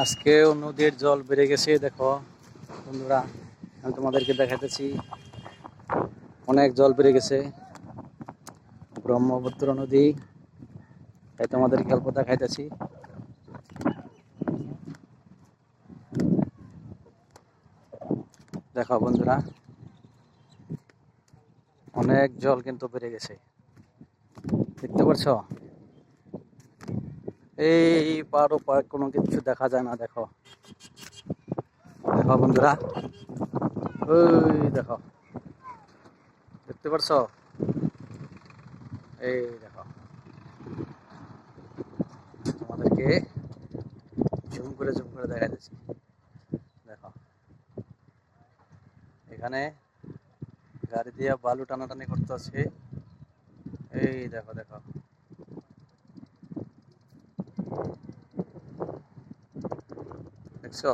আজকেও নদীর জল বেড়ে গেছে। দেখো বন্ধুরা, আমি তোমাদেরকে দেখাতেছি, অনেক জল বেড়ে গেছে ব্রহ্মপুত্র নদী। তাই তোমাদেরকে অল্প দেখাইতেছি। দেখো বন্ধুরা, অনেক জল কিন্তু বেড়ে গেছে, দেখতে পাচ্ছ? এই পার ও পার কোনো কিছু দেখা যায় না। দেখো দেখো বন্ধুরা, ওই দেখো, দেখতে পাচ্ছ? এই দেখো, তোমাদেরকে জুম করে দেখা যাচ্ছে। দেখো, এখানে গাড়ি দিয়ে বালু টানাটানি করতে আছে। এই দেখো দেখো, দেখছো?